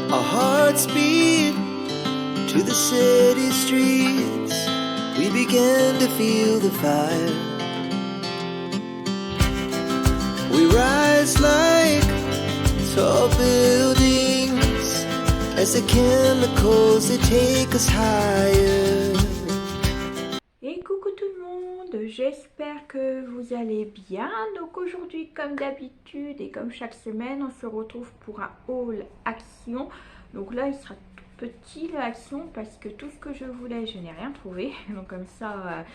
Our hearts beat to the city streets. We began to feel the fire. We rise like tall buildings as the chemicals they take us higher. Et coucou tout le monde, j'espère que vous allez bien. Donc aujourd'hui, comme d'habitude et comme chaque semaine, on se retrouve pour un haul action. Donc là, il sera tout petit le action parce que tout ce que je voulais, je n'ai rien trouvé. Donc comme ça,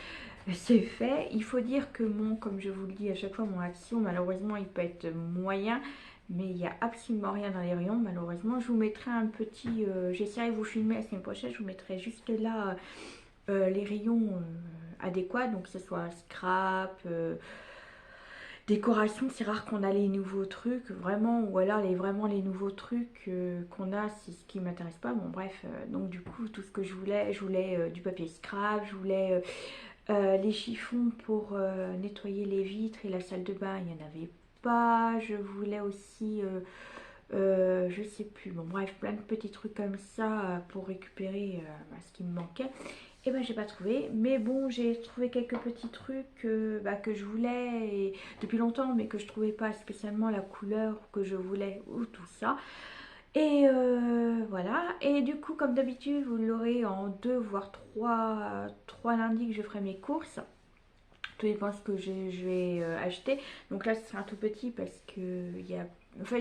c'est fait. Il faut dire que comme je vous le dis à chaque fois, mon action, malheureusement, il peut être moyen. Mais il n'y a absolument rien dans les rayons, malheureusement. Je vous mettrai un petit... j'essaierai de vous filmer la semaine prochaine. Je vous mettrai juste là... les rayons adéquats, donc que ce soit scrap, décoration. C'est rare qu'on a les nouveaux trucs, vraiment, ou alors vraiment les nouveaux trucs qu'on a, c'est ce qui m'intéresse pas. Bon bref, donc du coup tout ce que je voulais du papier scrap, je voulais les chiffons pour nettoyer les vitres et la salle de bain, il n'y en avait pas. Je voulais aussi je sais plus, bon bref, plein de petits trucs comme ça pour récupérer ce qui me manquait. Et ben j'ai pas trouvé, mais bon, j'ai trouvé quelques petits trucs que je voulais depuis longtemps, mais que je trouvais pas spécialement la couleur que je voulais ou tout ça. Et voilà, et du coup comme d'habitude vous l'aurez en 2 voire 3 lundis que je ferai mes courses. Tout dépend ce que je vais acheter. Donc là ce sera un tout petit parce que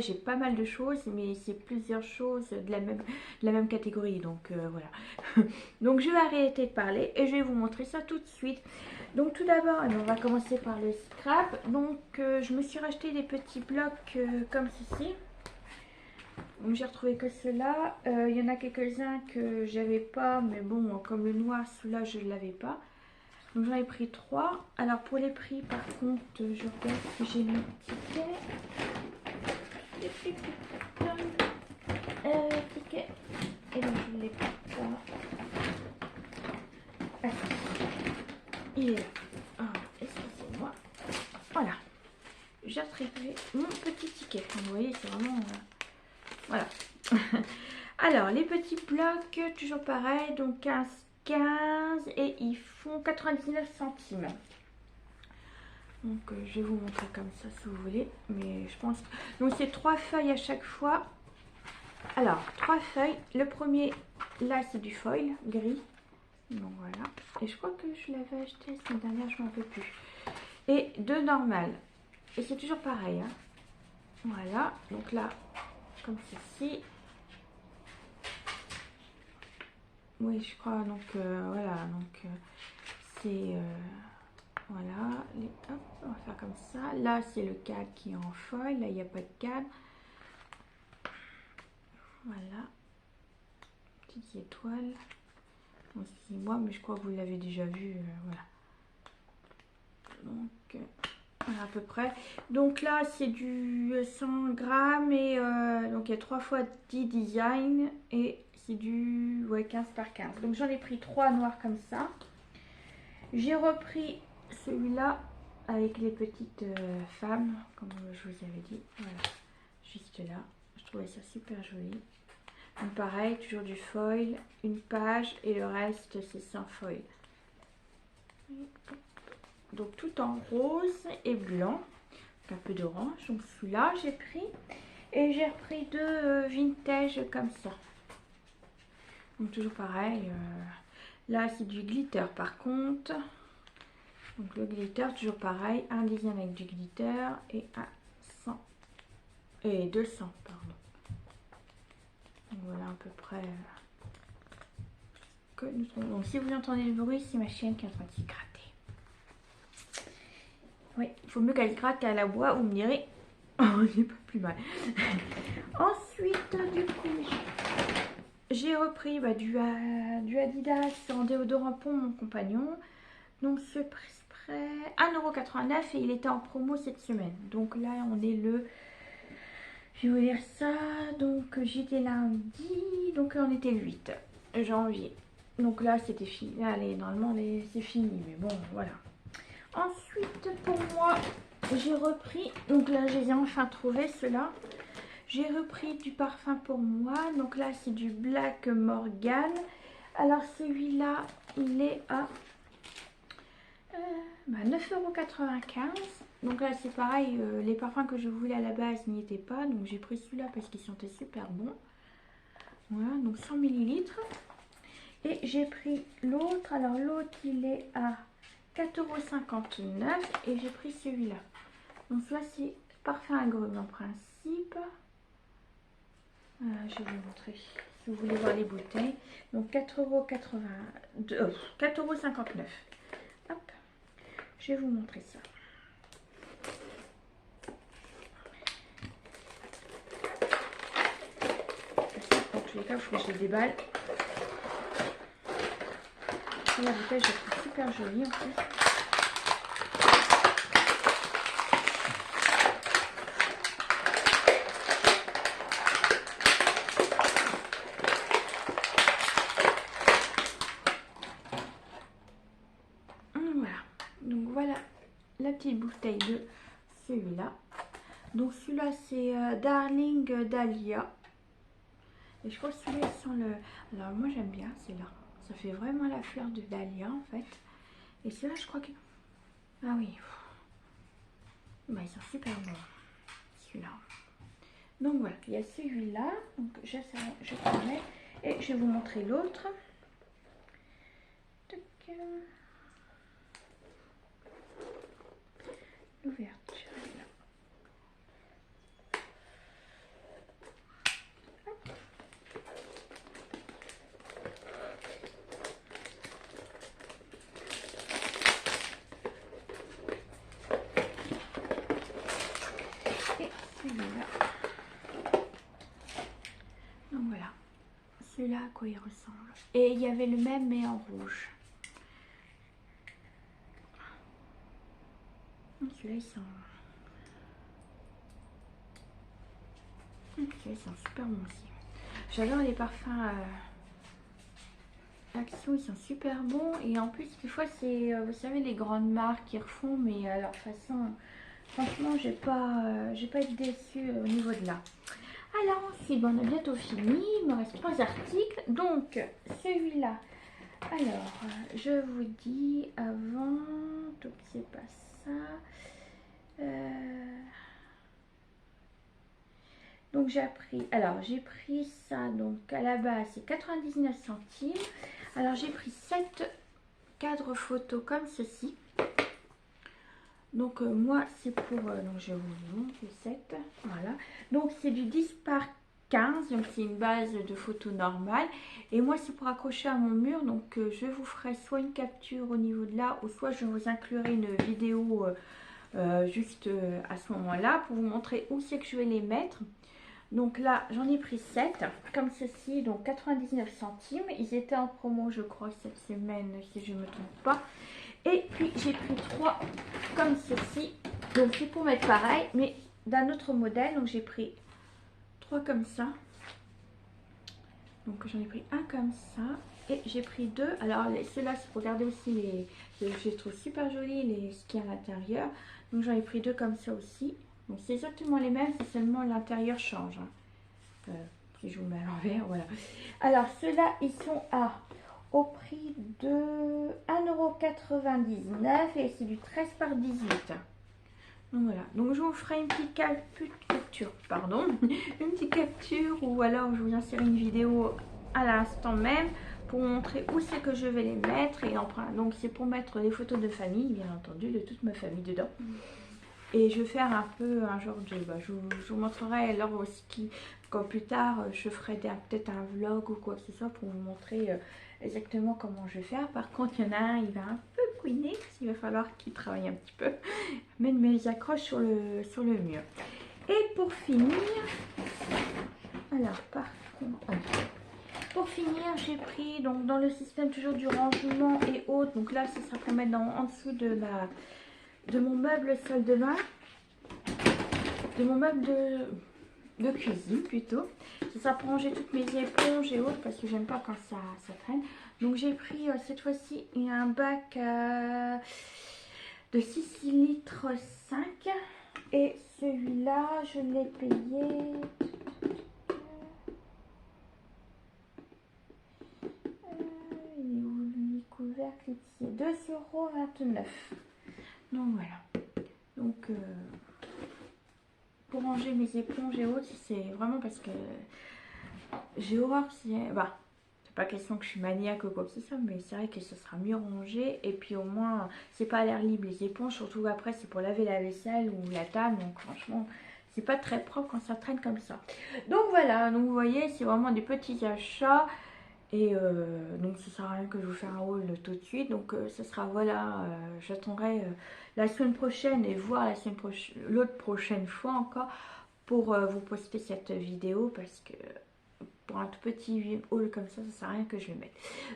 j'ai pas mal de choses, mais c'est plusieurs choses de la même catégorie. Donc voilà. Donc je vais arrêter de parler et je vais vous montrer ça tout de suite. Donc tout d'abord, on va commencer par le scrap. Donc je me suis racheté des petits blocs comme ceci. Donc j'ai retrouvé que ceux-là. Il y en a quelques-uns que j'avais pas, mais bon, comme le noir, celui-là je ne l'avais pas. Donc j'en ai pris 3. Alors pour les prix, par contre, je regarde si j'ai mes tickets. Tickets. Et donc je ne l'ai pas. Ah, il est là. Ah, excusez-moi. Voilà. J'ai retiré mon petit ticket. Donc, vous voyez, c'est vraiment... voilà. Alors, les petits blocs, toujours pareil. Donc 15 et ils font 99 centimes. Donc je vais vous montrer comme ça si vous voulez, mais je pense que... donc c'est 3 feuilles à chaque fois. Alors 3 feuilles, le premier là c'est du foil gris, donc voilà, et je crois que je l'avais acheté la semaine dernière, je m'en rappelle plus, et 2 normales, et c'est toujours pareil hein. Voilà, donc là comme ceci. Oui, je crois, donc voilà, donc c'est voilà, hop, on va faire comme ça. Là c'est le cadre qui est en foil, là il n'y a pas de cadre. Voilà, petites étoiles. Bon, excusez-moi, mais je crois que vous l'avez déjà vu, voilà. Donc voilà à peu près. Donc là c'est du 100 grammes et donc il y a 3 fois 10 designs et c'est du 15 par 15. Donc j'en ai pris 3 noirs comme ça. J'ai repris celui-là avec les petites femmes, comme je vous avais dit. Voilà, juste là. Je trouvais ça super joli. Donc pareil, toujours du foil, une page et le reste c'est sans foil. Donc tout en rose et blanc, un peu d'orange. Donc celui-là j'ai pris et j'ai repris 2 vintage comme ça. Donc toujours pareil. Là c'est du glitter par contre. Donc le glitter toujours pareil, un design avec du glitter et un 100 et 200 pardon. Donc voilà à peu près que nous trouvons. Donc si vous entendez le bruit, c'est ma chienne qui est en train de s'y gratter. Oui, il faut mieux qu'elle se gratte qu'elle aboie, vous me direz. Oh, j'ai pas plus mal. Ensuite, du coup, j'ai repris du Adidas en déodorant pour mon compagnon. Donc ce spray 1,89 € et il était en promo cette semaine. Donc là, on est le... je vais vous dire ça. Donc j'étais lundi, donc on était le 8 janvier. Donc là, c'était fini. Allez, normalement, c'est fini. Mais bon, voilà. Ensuite, pour moi, j'ai repris. Donc là, je les ai enfin trouvés, ceux-là. j'ai repris du parfum pour moi. Donc là, c'est du Black Morgan. Alors celui-là, il est à 9,95 €. Donc là, c'est pareil, les parfums que je voulais à la base n'y étaient pas. Donc j'ai pris celui-là parce qu'il sentait super bon. Voilà, donc 100 ml. Et j'ai pris l'autre. Alors l'autre, il est à 4,59 € et j'ai pris celui-là. Donc celui-là, c'est parfum agrumes en principe. Je vais vous montrer si vous voulez voir les bouteilles. Donc 4,59 €. Hop, je vais vous montrer ça. Donc je vais faire, il faut que je les déballe. La bouteille, je la trouve super jolie en fait. Voilà, donc voilà la petite bouteille de celui-là. Donc celui-là c'est Darling Dahlia. Et je crois que celui-là sent le... Alors moi j'aime bien, c'est là. Ça fait vraiment la fleur de dahlia en fait. Et celui-là je crois que... Ah oui. Bah, ils sont super bons. Celui-là. Donc voilà, il y a celui-là. Donc je promets. Et je vais vous montrer l'autre. L'ouverture est là. Et celui-là. Donc voilà. Celui-là, à quoi il ressemble. Et il y avait le même mais en rouge. Celui-là, il sent... Celui-là, il sent super bon aussi. J'adore les parfums Action, ils sont super bons. Et en plus, des fois, c'est, vous savez, les grandes marques qui refont, mais à leur façon. Franchement, j'ai pas été déçue au niveau de là. Alors ensuite, bon, on a bientôt fini. Il me reste 3 articles. Donc, celui-là. Alors, je vous dis avant. Donc, c'est pas ça. Donc j'ai pris ça, donc à la base c'est 99 centimes. Alors j'ai pris 7 cadres photos comme ceci. Donc moi c'est pour, donc je vous montre le 7, voilà. Donc c'est du 10 par 15, donc c'est une base de photos normale. Et moi c'est pour accrocher à mon mur, donc je vous ferai soit une capture au niveau de là, ou soit je vous inclurai une vidéo juste à ce moment-là pour vous montrer où c'est que je vais les mettre. Donc là, j'en ai pris 7, comme ceci, donc 99 centimes. Ils étaient en promo, je crois, cette semaine, si je ne me trompe pas. Et puis, j'ai pris 3 comme ceci. Donc, c'est pour mettre pareil, mais d'un autre modèle. Donc, j'ai pris 3 comme ça. Donc, j'en ai pris un comme ça. Et j'ai pris 2. Alors, ceux-là, c'est pour garder aussi les... Je les trouve super jolis, ce qu'il y a à l'intérieur. Donc, j'en ai pris 2 comme ça aussi. Donc c'est exactement les mêmes, c'est seulement l'intérieur change. Si je vous mets à l'envers, voilà. Alors ceux-là, ils sont au prix de 1,99 € et c'est du 13 par 18. Donc voilà, donc je vous ferai une petite capture, pardon, une petite capture ou alors je vous insérer une vidéo à l'instant même pour vous montrer où c'est que je vais les mettre. Et donc c'est pour mettre les photos de famille, bien entendu, de toute ma famille dedans. Et je vais faire un peu un genre de... je vous montrerai alors aussi quand plus tard je ferai peut-être un vlog ou quoi que ce soit pour vous montrer exactement comment je vais faire. Par contre, il y en a un, il va un peu couiner, il va falloir qu'il travaille un petit peu. Mais mes accroches sur le mur. Et pour finir... Alors, par contre... Pour finir, j'ai pris donc dans le système toujours du rangement et autres. Donc là, ça sera pour mettre en dessous de mon meuble salle de bain, de mon meuble de cuisine plutôt. Ça sera pour ranger toutes mes éponges et autres parce que j'aime pas quand ça traîne. Donc j'ai pris cette fois-ci un bac de 6 litres 5 et celui-là je l'ai payé 2,29 €. Donc voilà. Donc pour ranger mes éponges et autres, c'est vraiment parce que j'ai horreur que c'est... Bah, c'est pas question que je suis maniaque ou quoi que ce soit, mais c'est vrai que ce sera mieux rangé. Et puis au moins, c'est pas à l'air libre les éponges, surtout après c'est pour laver la vaisselle ou la table. Donc franchement, c'est pas très propre quand ça traîne comme ça. Donc voilà, donc vous voyez, c'est vraiment des petits achats. Et donc ça sert à rien que je vous fasse un haul tout de suite. Donc ce sera, voilà, j'attendrai la semaine prochaine et voir la semaine prochaine, l'autre prochaine fois encore pour vous poster cette vidéo, parce que pour un tout petit haul comme ça sert à rien que je le mette.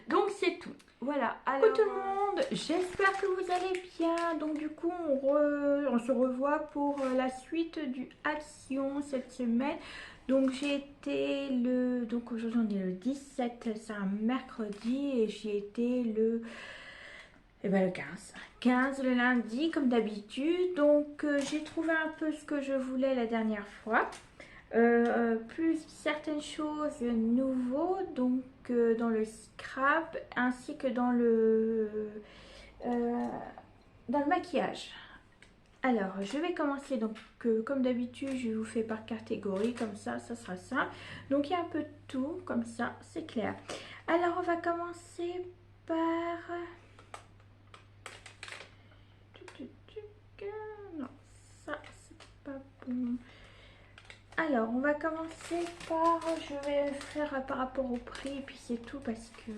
Donc c'est tout. Voilà. Alors tout le monde, j'espère que vous allez bien. Donc du coup on se revoit pour la suite du Action cette semaine. Donc j'ai été donc aujourd'hui on est le 17, c'est un mercredi, et j'ai été le 15 le lundi comme d'habitude. Donc j'ai trouvé un peu ce que je voulais la dernière fois. Plus certaines choses nouveaux, donc dans le scrap ainsi que dans le maquillage. Alors je vais commencer, donc comme d'habitude je vous fais par catégorie, comme ça sera simple. Donc il y a un peu de tout, comme ça c'est clair. Alors on va commencer par... Non, ça c'est pas bon. Alors, on va commencer par, je vais faire par rapport au prix, et puis c'est tout, parce que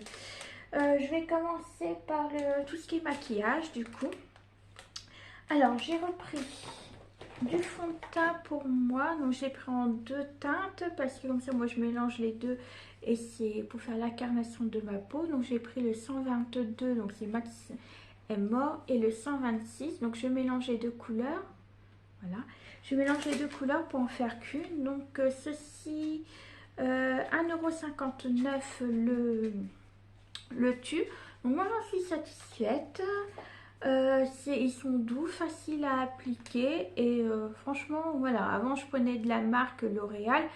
je vais commencer par tout ce qui est maquillage, du coup. Alors, j'ai repris du fond de teint pour moi, donc j'ai pris en 2 teintes, parce que comme ça, moi, je mélange les deux, et c'est pour faire l'incarnation de ma peau. Donc, j'ai pris le 122, donc c'est Max est mort, et le 126, donc je mélange les deux couleurs, voilà. Je mélange les deux couleurs pour en faire qu'une. Donc ceci, 1,59 € le tube. Donc moi j'en suis satisfaite. Ils sont doux, faciles à appliquer. Et franchement, voilà, avant je prenais de la marque L'Oréal.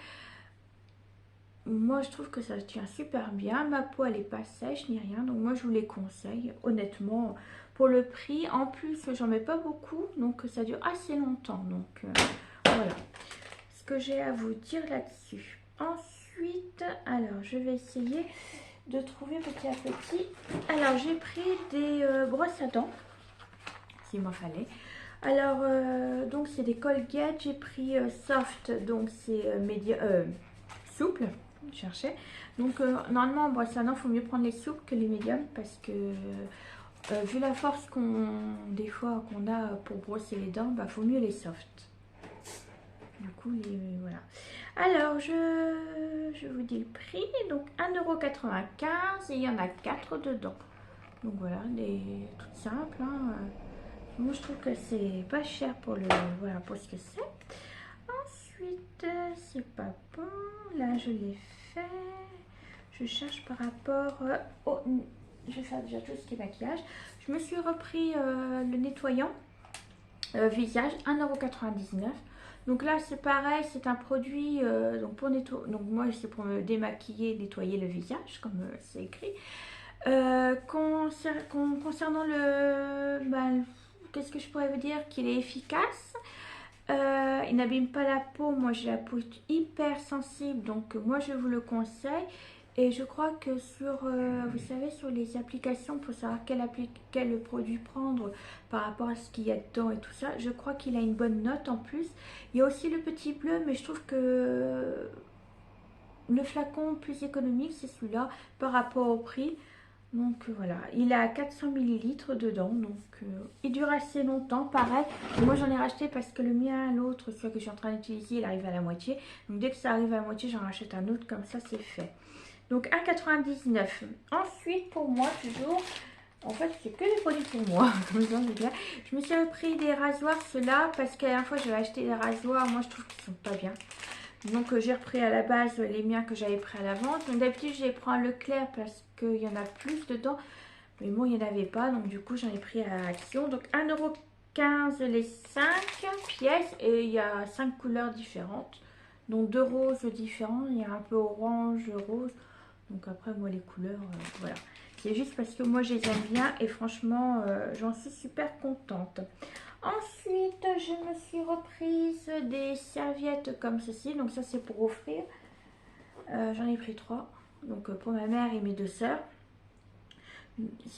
Moi je trouve que ça tient super bien. Ma peau elle est pas sèche ni rien. Donc moi je vous les conseille, honnêtement. Pour le prix, en plus j'en mets pas beaucoup, donc ça dure assez longtemps. Donc voilà ce que j'ai à vous dire là-dessus. Ensuite, alors je vais essayer de trouver petit à petit. Alors j'ai pris des brosses à dents, s'il m'en fallait. Alors donc c'est des Colgate, j'ai pris soft, donc c'est souple, je cherchais. Donc normalement en brosse à dents, il faut mieux prendre les souples que les médiums, parce que vu la force des fois qu'on a pour brosser les dents, bah faut mieux les soft. Du coup, voilà. Alors, je vous dis le prix. Donc, 1,95 € et il y en a 4 dedans. Donc voilà, des toutes simples. Hein. Moi, je trouve que c'est pas cher pour voilà, pour ce que c'est. Ensuite, c'est pas bon. Là, je l'ai fait. Je cherche par rapport au... Je vais faire déjà tout ce qui est maquillage. Je me suis repris le nettoyant visage, 1,99 €. Donc là c'est pareil, c'est un produit donc pour nettoyer. Donc moi c'est pour me démaquiller, nettoyer le visage, comme c'est écrit. Concernant qu'est-ce que je pourrais vous dire, qu'il est efficace. Il n'abîme pas la peau. Moi j'ai la peau hyper sensible, donc moi je vous le conseille. Et je crois que sur, vous savez, sur les applications pour savoir quel produit prendre par rapport à ce qu'il y a dedans et tout ça, je crois qu'il a une bonne note en plus. Il y a aussi le petit bleu, mais je trouve que le flacon plus économique, c'est celui-là par rapport au prix. Donc voilà, il a 400 ml dedans, donc il dure assez longtemps, pareil. Moi j'en ai racheté parce que le mien, l'autre, celui que je suis en train d'utiliser, il arrive à la moitié. Donc dès que ça arrive à la moitié, j'en rachète un autre, comme ça c'est fait. Donc 1,99 €. Ensuite pour moi toujours, en fait c'est que des produits pour moi. Je me suis repris des rasoirs, ceux-là, parce qu'à la fois j'avais acheté des rasoirs, moi je trouve qu'ils sont pas bien. Donc j'ai repris à la base les miens que j'avais pris à la vente. Donc d'habitude je les prends à Leclerc parce qu'il y en a plus dedans. Mais bon, il n'y en avait pas, donc du coup j'en ai pris à Action. Donc 1,15 € les 5 pièces, et il y a 5 couleurs différentes. Donc 2 roses différents, il y a un peu orange, rose. Donc après moi les couleurs, voilà. C'est juste parce que moi je les aime bien et franchement j'en suis super contente. Ensuite je me suis reprise des serviettes comme ceci. Donc ça c'est pour offrir. J'en ai pris 3. Donc pour ma mère et mes 2 sœurs.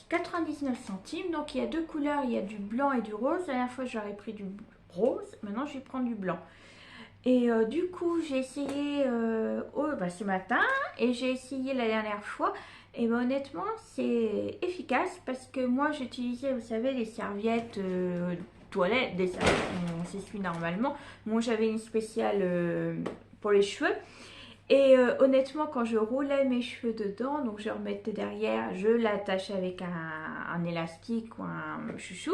99 centimes. Donc il y a 2 couleurs. Il y a du blanc et du rose. La dernière fois j'aurais pris du rose. Maintenant je vais prendre du blanc. Et du coup j'ai essayé ce matin. Et j'ai essayé la dernière fois. Et ben, honnêtement c'est efficace. Parce que moi j'utilisais, vous savez, les serviettes toilettes. Des serviettes on s'essuie normalement. Moi j'avais une spéciale pour les cheveux. Et honnêtement, quand je roulais mes cheveux dedans, donc je remettais derrière, je l'attachais avec un élastique ou un chouchou.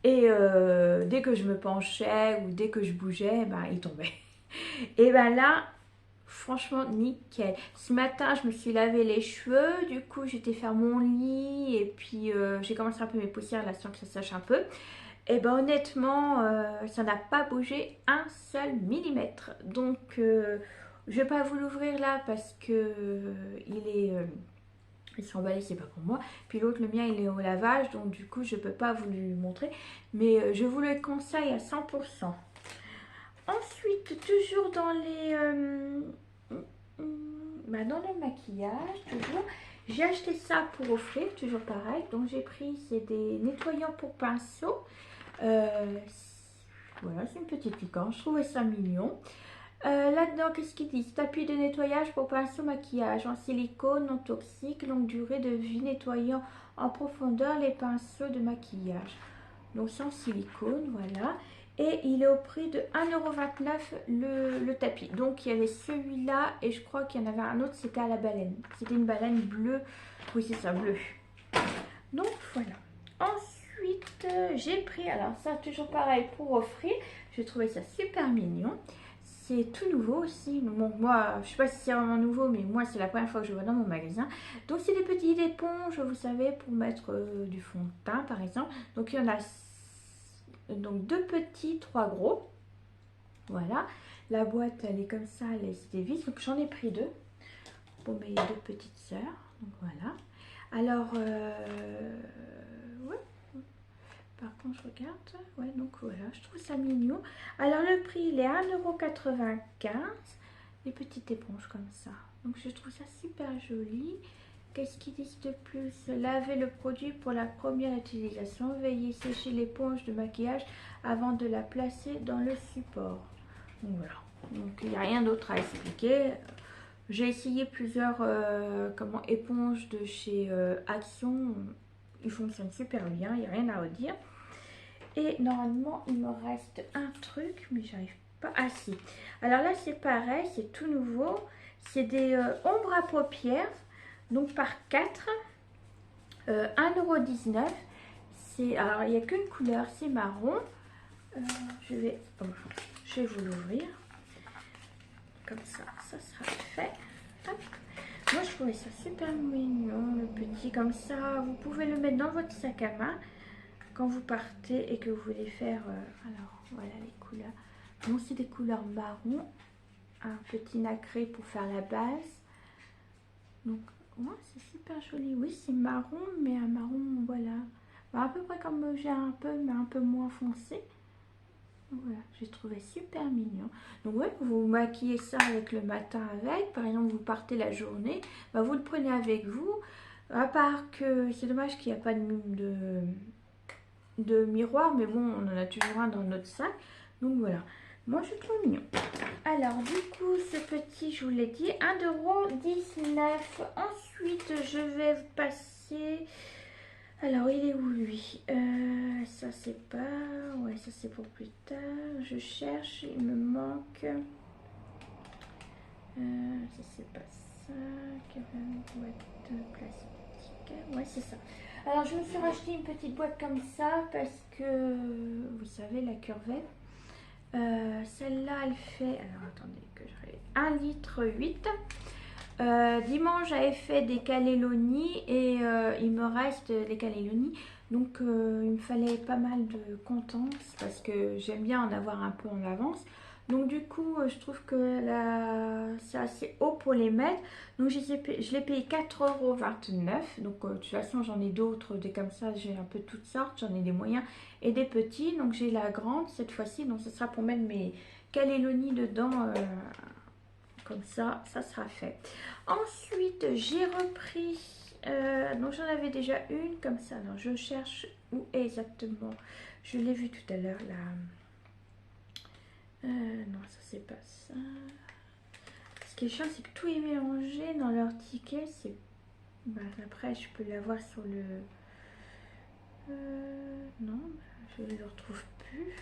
Et dès que je me penchais ou dès que je bougeais, ben, il tombait. Et ben là, franchement, nickel. Ce matin, je me suis lavé les cheveux. Du coup, j'étais faire mon lit. Et puis, j'ai commencé un peu mes poussières là, sans que ça sèche un peu. Et ben honnêtement, ça n'a pas bougé un seul millimètre. Donc... je vais pas vous l'ouvrir là parce que il s'est emballé, c'est pas pour moi. Puis l'autre, le mien, il est au lavage, donc du coup, je peux pas vous le montrer. Mais je vous le conseille à 100%. Ensuite, toujours dans les... dans le maquillage, toujours. J'ai acheté ça pour offrir, toujours pareil. Donc j'ai pris, c'est des nettoyants pour pinceau. Voilà, c'est une petite licorne. Je trouvais ça mignon. Là-dedans, qu'est-ce qu'ils disent? Tapis de nettoyage pour pinceau maquillage en silicone, non toxique, longue durée de vie, nettoyant en profondeur les pinceaux de maquillage. Donc c'est en silicone, voilà. Et il est au prix de 1,29 € le tapis. Donc il y avait celui-là et je crois qu'il y en avait un autre, c'était à la baleine. C'était une baleine bleue. Oui, c'est ça, bleu. Donc voilà. Ensuite, j'ai pris, alors ça toujours pareil pour offrir. J'ai trouvé ça super mignon. C'est tout nouveau aussi. Bon, moi, je sais pas si c'est vraiment nouveau, mais moi, c'est la première fois que je vois dans mon magasin. Donc, c'est des petites éponges, vous savez, pour mettre du fond de teint, par exemple. Donc, il y en a donc 2 petits, 3 gros. Voilà. La boîte, elle est comme ça, c'est des vis. Donc, j'en ai pris 2 pour mes 2 petites sœurs. Donc, voilà. Alors, ouais. Par contre, je regarde. Ouais, donc voilà, je trouve ça mignon. Alors, le prix, il est 1,95 €. Des petites éponges comme ça. Donc, je trouve ça super joli. Qu'est-ce qu'ils disent de plus? Lavez le produit pour la première utilisation. Veuillez sécher l'éponge de maquillage avant de la placer dans le support. Donc, voilà. Donc, il n'y a rien d'autre à expliquer. J'ai essayé plusieurs éponges de chez Action. Il fonctionne super bien, il n'y a rien à redire. Et normalement, il me reste un truc, mais j'arrive pas. Ah si. Alors là, c'est pareil, c'est tout nouveau. C'est des ombres à paupières, donc par 4. 1,19 €. Alors, il n'y a qu'une couleur, c'est marron. Je vais vous l'ouvrir. Comme ça sera fait. Hop. Moi, je trouvais ça super mignon, le petit, comme ça. Vous pouvez le mettre dans votre sac à main quand vous partez et que vous voulez faire... alors, voilà les couleurs. Donc, c'est des couleurs marron. Un petit nacré pour faire la base. Donc, ouais, c'est super joli. Oui, c'est marron, mais un marron, voilà. À peu près comme j'ai un peu, mais un peu moins foncé. Voilà, j'ai trouvé super mignon. Donc ouais, vous maquillez ça avec le matin avec. Par exemple, vous partez la journée, bah, vous le prenez avec vous. À part que c'est dommage qu'il n'y a pas de miroir, mais bon, on en a toujours un dans notre sac. Donc voilà, moi je trouve mignon. Alors du coup, ce petit, je vous l'ai dit, 1,19 €. Ensuite, je vais passer... Alors, il est où lui? Ça c'est pas... Ouais, ça c'est pour plus tard. Je cherche, il me manque... ça c'est pas ça. Boîte plastique. Ouais, c'est ça. Alors, je me suis racheté une petite boîte comme ça parce que, vous savez, la curvette. Celle-là, elle fait... Alors, attendez que je... 1,8 litre. Dimanche j'avais fait des cannelloni et il me reste des cannelloni, donc il me fallait pas mal de contenance parce que j'aime bien en avoir un peu en avance. Donc du coup, je trouve que c'est assez haut pour les mettre. Donc je l'ai payé 4,29 €. Donc de toute façon, j'en ai d'autres, des comme ça, j'ai un peu toutes sortes. J'en ai des moyens et des petits. Donc j'ai la grande cette fois-ci. Donc ce sera pour mettre mes cannelloni dedans. Comme ça sera fait. Ensuite, j'ai repris... donc j'en avais déjà une comme ça. Alors je cherche où est exactement. Je l'ai vu tout à l'heure là. Non, ça c'est pas ça. Ce qui est chiant, c'est que tout est mélangé dans leur ticket. C'est... Bah, après, je peux l'avoir sur le... non, je ne le retrouve plus.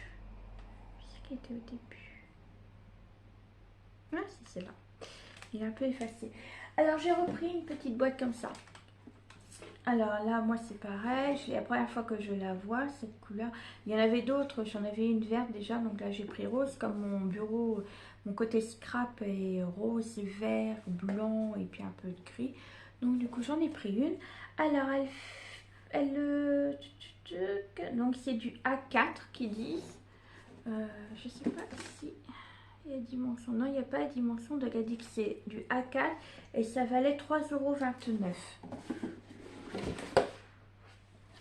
C'est ce qui était au début. Ah, c'est celle-là. Il est un peu effacé. Alors, j'ai repris une petite boîte comme ça. Alors là, moi c'est pareil, c'est la première fois que je la vois, cette couleur. Il y en avait d'autres, j'en avais une verte déjà, donc là j'ai pris rose, comme mon bureau, mon côté scrap est rose, vert, blanc et puis un peu de gris. Donc du coup j'en ai pris une. Alors donc c'est du A4 qu'ils disent. Je sais pas si il y a dimension. Non, il n'y a pas de dimension, donc elle a dit que c'est du A4 et ça valait 3,29 €.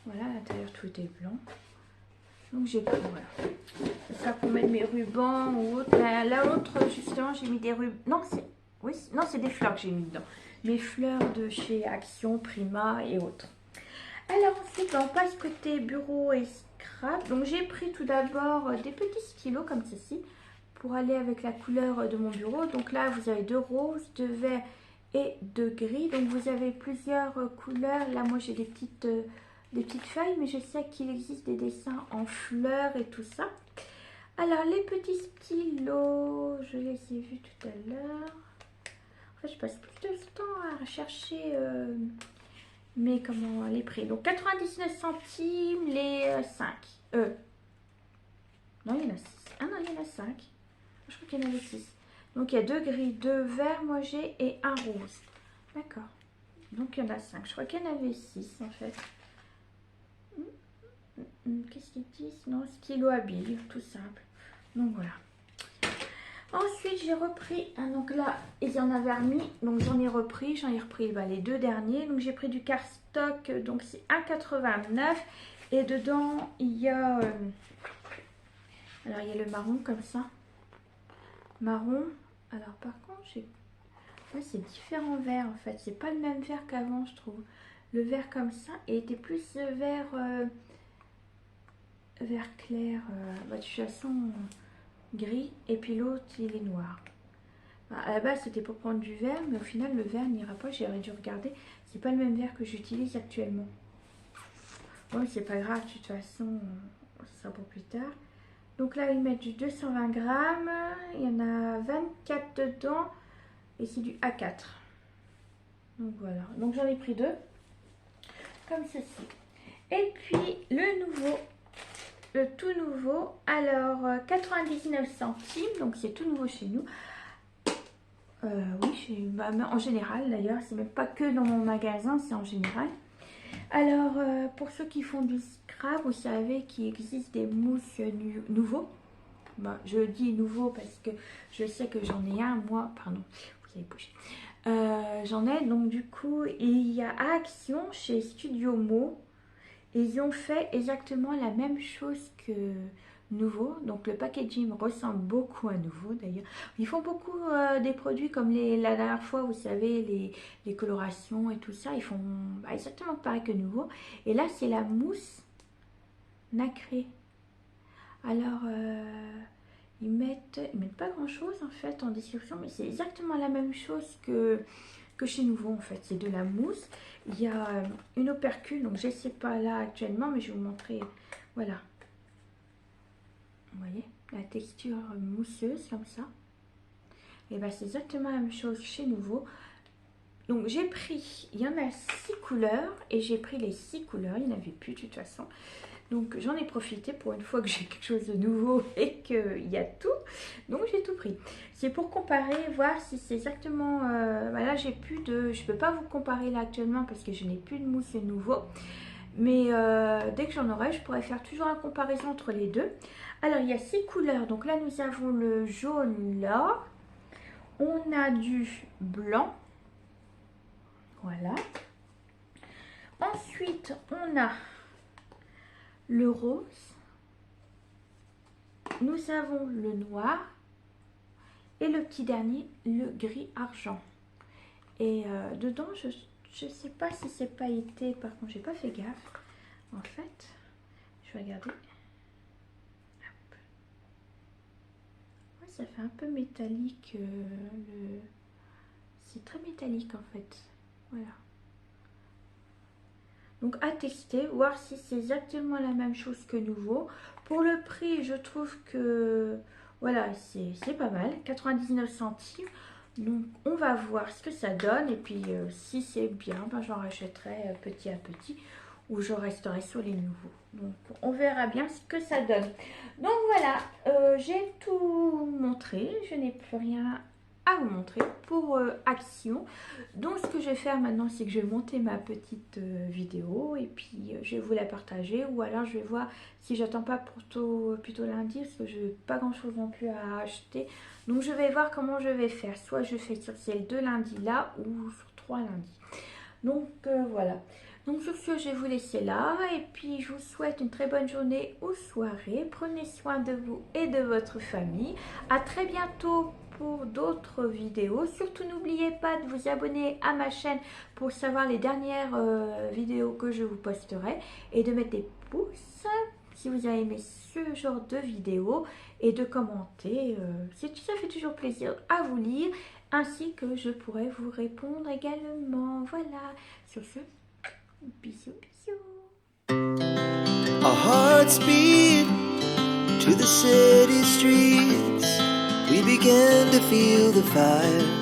Voilà, à l'intérieur tout est blanc. Donc j'ai pris, voilà. C'est ça pour mettre mes rubans ou autre. La autre, justement, j'ai mis des rubans. Non, c'est... Oui, non, c'est des fleurs que j'ai mis dedans. Mes fleurs de chez Action, Prima et autres. Alors ensuite, on passe côté bureau et scrap. Donc j'ai pris tout d'abord des petits stylos comme ceci pour aller avec la couleur de mon bureau. Donc là, vous avez 2 roses, 2 verts et 2 gris. Donc vous avez plusieurs couleurs. Là, moi, j'ai des petites feuilles, mais je sais qu'il existe des dessins en fleurs et tout ça. Alors, les petits stylos, je les ai vus tout à l'heure. En fait, je passe plus de temps à rechercher les prix. Donc, 99 centimes les 5. Non, il y en a 6. Ah non, il y en a 5. Je crois qu'il y en avait 6. Donc, il y a 2 gris, 2 verts, moi j'ai, et un rose. D'accord. Donc, il y en a 5. Je crois qu'il y en avait 6 en fait. Qu'est-ce qu'ils disent? Non, stylo à billes, tout simple. Donc voilà. Ensuite, j'ai repris. Donc là, il y en avait remis. Donc j'en ai repris. Les 2 derniers. Donc j'ai pris du cardstock. Donc c'est 1,89 €. Et dedans, il y a... alors il y a le marron comme ça. Marron. Alors par contre, c'est différents verts en fait. C'est pas le même vert qu'avant, je trouve. Le vert comme ça était plus vert... vert clair, de toute façon gris, et puis l'autre il est noir. À la base c'était pour prendre du vert, mais au final le vert n'ira pas, j'aurais dû regarder, c'est pas le même vert que j'utilise actuellement. Bon, c'est pas grave, de toute façon ça sera pour plus tard. Donc là ils mettent du 220 grammes, il y en a 24 dedans, et c'est du A4. Donc voilà, donc j'en ai pris 2, comme ceci. Et puis le tout nouveau, alors 99 centimes, donc c'est tout nouveau chez nous. Oui, en général d'ailleurs, c'est même pas que dans mon magasin, c'est en général. Alors pour ceux qui font du scrap, vous savez qu'il existe des mousses nouveaux. Bah, je dis nouveau parce que je sais que j'en ai un, moi, pardon, vous avez bougé. J'en ai, donc du coup, il y a Action chez Studio Mo. Ils ont fait exactement la même chose que Nouveau. Donc le packaging ressemble beaucoup à Nouveau d'ailleurs. Ils font beaucoup des produits comme la dernière fois, vous savez, les colorations et tout ça. Ils font exactement pareil que Nouveau. Et là, c'est la mousse nacrée. Alors, ils mettent pas grand chose en fait en description, mais c'est exactement la même chose que chez Nouveau en fait. C'est de la mousse. Il y a une opercule, donc je ne sais pas là actuellement, mais je vais vous montrer. Voilà. Vous voyez, la texture mousseuse comme ça. Et bien c'est exactement la même chose chez Nouveau. Donc j'ai pris, il y en a 6 couleurs, et j'ai pris les 6 couleurs, il n'y en avait plus de toute façon. Donc j'en ai profité pour une fois que j'ai quelque chose de nouveau et qu'il y a tout. Donc j'ai tout pris. C'est pour comparer, voir si c'est exactement... là j'ai plus de... Je peux pas vous comparer là actuellement parce que je n'ai plus de mousse nouveau. Mais dès que j'en aurai, je pourrais faire toujours une comparaison entre les deux. Alors, il y a 6 couleurs. Donc là, nous avons le jaune là. On a du blanc. Voilà. Ensuite, on a le rose. Nous avons le noir. Et le petit dernier, le gris argent. Et dedans, je sais pas si c'est pailleté. Par contre, j'ai pas fait gaffe. En fait, je vais regarder. Hop. Ouais, ça fait un peu métallique. C'est très métallique en fait. Voilà. Donc à tester, voir si c'est exactement la même chose que nouveau. Pour le prix, je trouve que voilà, c'est pas mal, 99 centimes. Donc on va voir ce que ça donne et puis si c'est bien, ben, j'en rachèterai petit à petit ou je resterai sur les nouveaux. Donc on verra bien ce que ça donne. Donc voilà, j'ai tout montré, je n'ai plus rien à vous montrer pour Action. Donc ce que je vais faire maintenant, c'est que je vais monter ma petite vidéo et puis je vais vous la partager, ou alors je vais voir si j'attends pas plutôt lundi, parce que je n'ai pas grand chose non plus à acheter. Donc je vais voir comment je vais faire, soit je fais sur ces 2 lundis là ou sur 3 lundis. Donc voilà. Donc sur ce, je vais vous laisser là et puis je vous souhaite une très bonne journée ou soirée. Prenez soin de vous et de votre famille. À très bientôt pour d'autres vidéos. Surtout n'oubliez pas de vous abonner à ma chaîne pour savoir les dernières vidéos que je vous posterai et de mettre des pouces si vous avez aimé ce genre de vidéo et de commenter. Ça fait toujours plaisir à vous lire, ainsi que je pourrai vous répondre également. Voilà, sur ce, bisous, bisous. Our hearts beat to the city streets. We began to feel the fire.